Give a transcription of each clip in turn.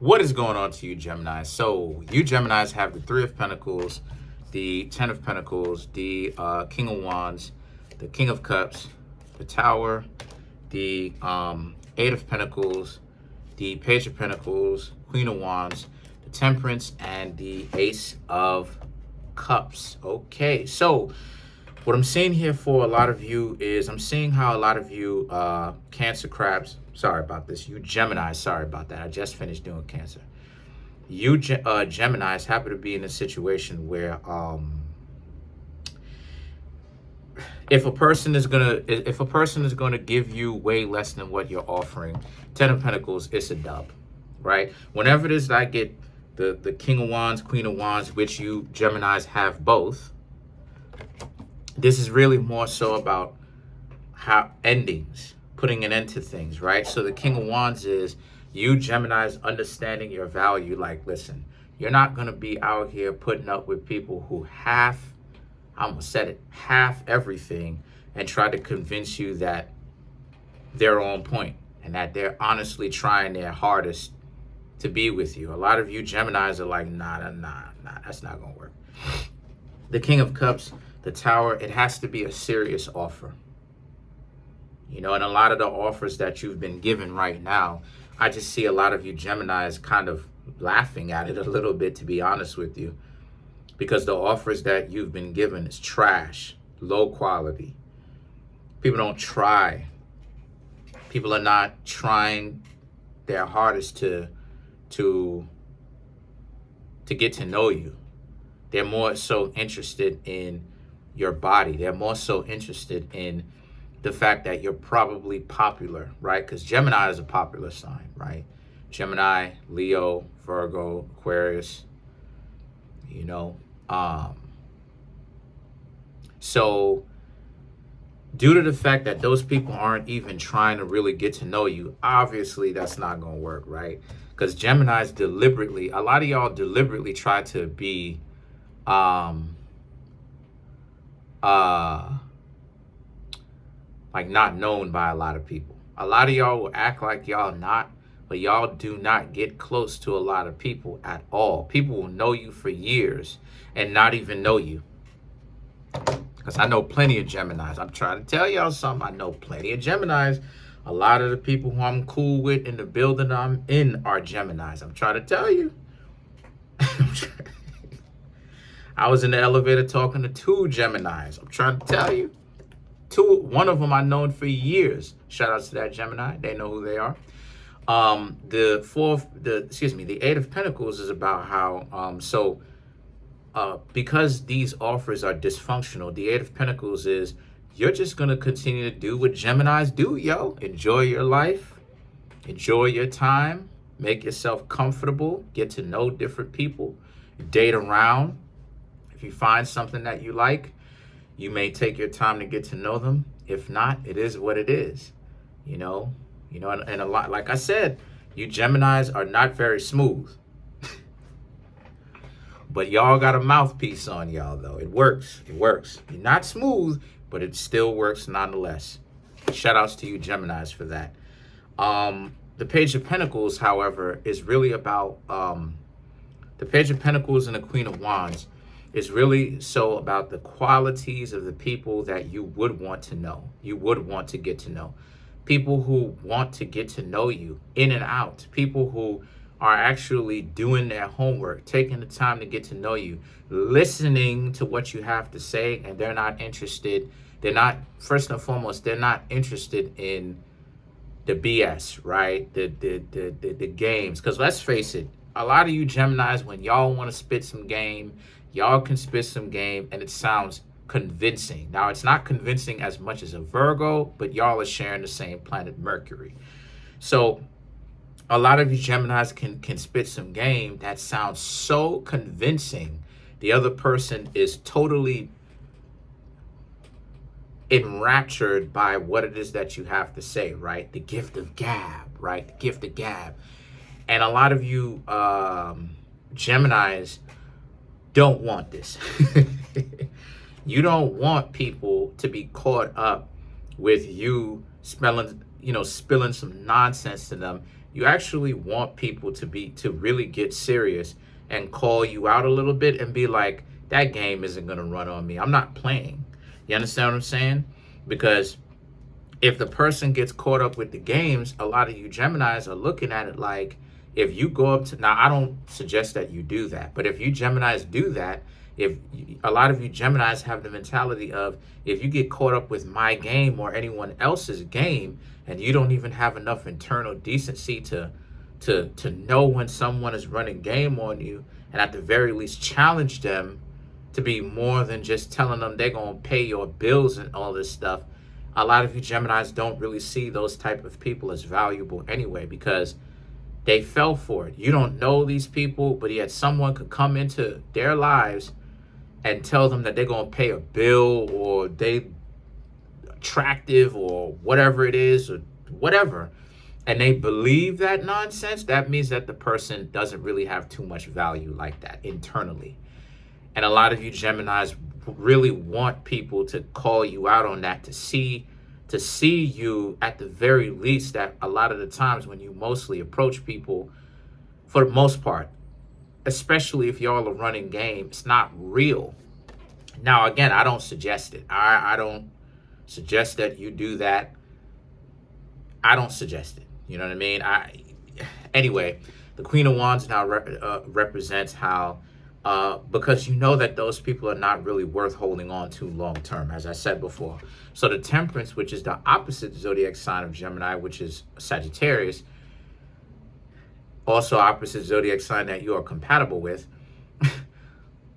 What is going on to you, Gemini? So you Geminis have the Three of Pentacles, the Ten of Pentacles, the King of Wands, the King of Cups, the Tower, the Eight of Pentacles, the Page of Pentacles, Queen of Wands, the Temperance, and the Ace of Cups. Okay, so what I'm seeing here for a lot of you is I'm seeing how a lot of you Cancer crabs, sorry about this, you Gemini, sorry about that, I just finished doing Cancer. You Geminis happen to be in a situation where if a person is gonna give you way less than what you're offering, Ten of Pentacles, it's a dub, right? Whenever it is that I get the King of Wands, Queen of Wands, which you Geminis have both, this is really more so about how endings, putting an end to things, right? So the King of Wands is you Geminis understanding your value. Like, listen, you're not going to be out here putting up with people who I almost said it, half everything and try to convince you that they're on point and that they're honestly trying their hardest to be with you. A lot of you Geminis are like, nah, that's not going to work. The King of Cups, the Tower, it has to be a serious offer. You know, and a lot of the offers that you've been given right now, I just see a lot of you Geminis kind of laughing at it a little bit, to be honest with you, because the offers that you've been given is trash, low quality. People don't try. People are not trying their hardest to get to know you. They're more so interested in your body. They're more so interested in the fact that you're probably popular, right? Because Gemini is a popular sign, right? Gemini, Leo, Virgo, Aquarius, you know. So due to the fact that those people aren't even trying to really get to know you, obviously that's not going to work, right? Because Geminis deliberately, a lot of y'all deliberately try to be like not known by a lot of people. A lot of y'all will act like y'all not, but y'all do not get close to a lot of people at all. People will know you for years and not even know you. Because I know plenty of Geminis. I'm trying to tell y'all something. I know plenty of Geminis. A lot of the people who I'm cool with in the building I'm in are Geminis. I'm trying to tell you. I was in the elevator talking to two Geminis. I'm trying to tell you. One of them I've known for years. Shout out to that Gemini. They know who they are. The Eight of Pentacles is about how, because these offers are dysfunctional, the Eight of Pentacles is you're just going to continue to do what Geminis do, yo. Enjoy your life. Enjoy your time. Make yourself comfortable. Get to know different people. Date around. If you find something that you like, you may take your time to get to know them. If not, it is what it is. You know, and a lot, like I said, you Geminis are not very smooth. But y'all got a mouthpiece on y'all, though. It works. It works. You're not smooth, but it still works nonetheless. Shout outs to you Geminis for that. The Page of Pentacles, however, is really about the Page of Pentacles and the Queen of Wands is really so about the qualities of the people that you would want to know. You would want to get to know. People who want to get to know you in and out. People who are actually doing their homework, taking the time to get to know you, listening to what you have to say, and they're not interested. They're not, first and foremost, they're not interested in the BS, right? The games. Because let's face it, a lot of you Geminis, when y'all want to spit some game, y'all can spit some game and it sounds convincing. Now, it's not convincing as much as a Virgo, but y'all are sharing the same planet Mercury. So a lot of you Geminis can spit some game that sounds so convincing. The other person is totally enraptured by what it is that you have to say, right? The gift of gab, right? The gift of gab. And a lot of you Geminis don't want this. You don't want people to be caught up with you spilling some nonsense to them. you actually want people to really get serious and call you out a little bit and be like, that game isn't going to run on me. I'm not playing. You understand what I'm saying? Because if the person gets caught up with the games, a lot of you Geminis are looking at it like, if you go up to, now I don't suggest that you do that, but if you Geminis do that, a lot of you Geminis have the mentality of, if you get caught up with my game or anyone else's game, and you don't even have enough internal decency to know when someone is running game on you, and at the very least challenge them to be more than just telling them they're going to pay your bills and all this stuff. A lot of you Geminis don't really see those type of people as valuable anyway, because they fell for it. You don't know these people, but yet someone could come into their lives and tell them that they're going to pay a bill, or they attractive, or whatever it is, or whatever, and they believe that nonsense. That means that the person doesn't really have too much value like that internally. And a lot of you Geminis really want people to call you out on that, to see you at the very least, that a lot of the times when you mostly approach people, for the most part, especially if y'all are running game, it's not real. Now, again, I don't suggest it. I don't suggest that you do that. I don't suggest it. You know what I mean? Anyway, the Queen of Wands now represents how, because you know that those people are not really worth holding on to long term, as I said before. So the Temperance, which is the opposite zodiac sign of Gemini, which is Sagittarius, also opposite zodiac sign that you are compatible with.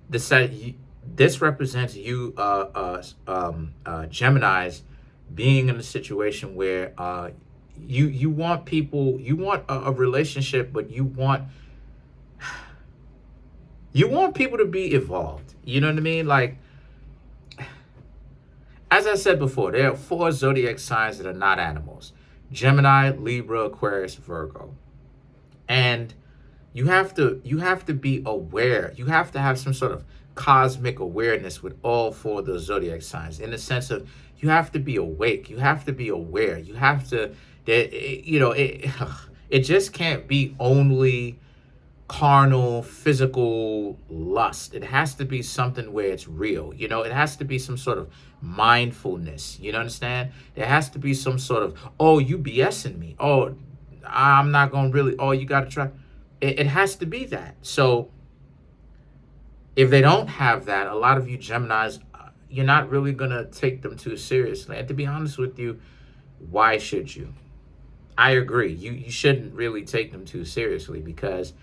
This represents you, Geminis, being in a situation where you want people, you want a relationship, but you want people to be evolved. You know what I mean? Like, as I said before, there are 4 zodiac signs that are not animals: Gemini, Libra, Aquarius, Virgo. And you have to be aware. You have to have some sort of cosmic awareness with all 4 of those zodiac signs, in the sense of, you have to be awake. You have to be aware. You have to, it just can't be only carnal, physical lust. It has to be something where it's real. It has to be some sort of mindfulness. You understand? There has to be some sort of, oh, you BSing me. Oh, I'm not going to really, oh, you got to try. It has to be that. So if they don't have that, a lot of you Geminis, you're not really going to take them too seriously. And to be honest with you, why should you? I agree. You shouldn't really take them too seriously, because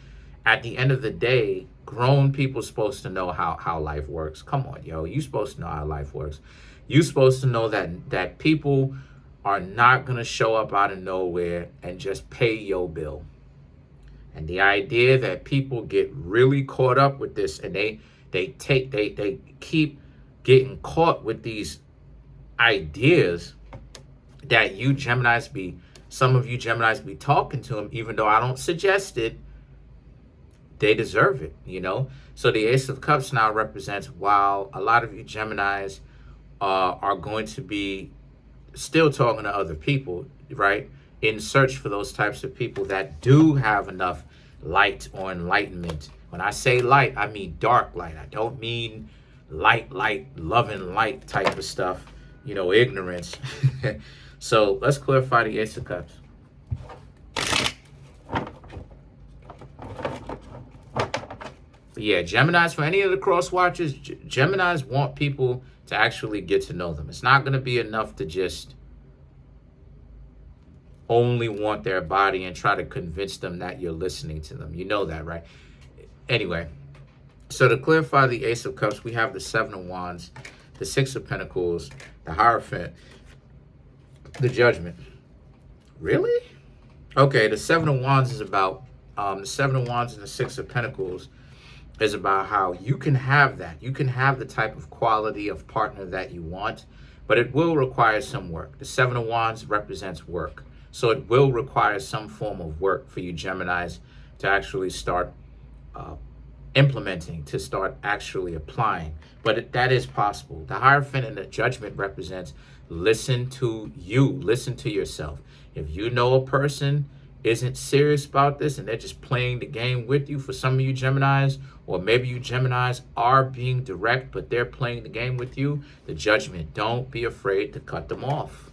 at the end of the day, grown people supposed to know how life works. Come on, yo. You supposed to know how life works. You supposed to know that people are not going to show up out of nowhere and just pay your bill. And the idea that people get really caught up with this, and they keep getting caught with these ideas that you Geminis some of you Geminis be talking to them, even though I don't suggest it, they deserve it, So the Ace of Cups now represents, while a lot of you Geminis are going to be still talking to other people, right? In search for those types of people that do have enough light or enlightenment. When I say light, I mean dark light. I don't mean light, love and light type of stuff, ignorance. So let's clarify the Ace of Cups. But yeah, Geminis, for any of the cross watchers, Geminis want people to actually get to know them. It's not going to be enough to just only want their body and try to convince them that you're listening to them. You know that, right? Anyway, so to clarify the Ace of Cups, we have the 7 of Wands, the 6 of Pentacles, the Hierophant, the Judgment. Really? Okay, the 7 of Wands is about, the 7 of Wands and the 6 of Pentacles is about how you can have that. You can have the type of quality of partner that you want, but it will require some work. The 7 of Wands represents work. So it will require some form of work for you Geminis to actually start implementing, to start actually applying. But that is possible. The Hierophant and the Judgment represents, listen to you, listen to yourself. If you know a person isn't serious about this and they're just playing the game with you, for some of you Geminis, or maybe you Geminis are being direct, but they're playing the game with you, the judgment. Don't be afraid to cut them off.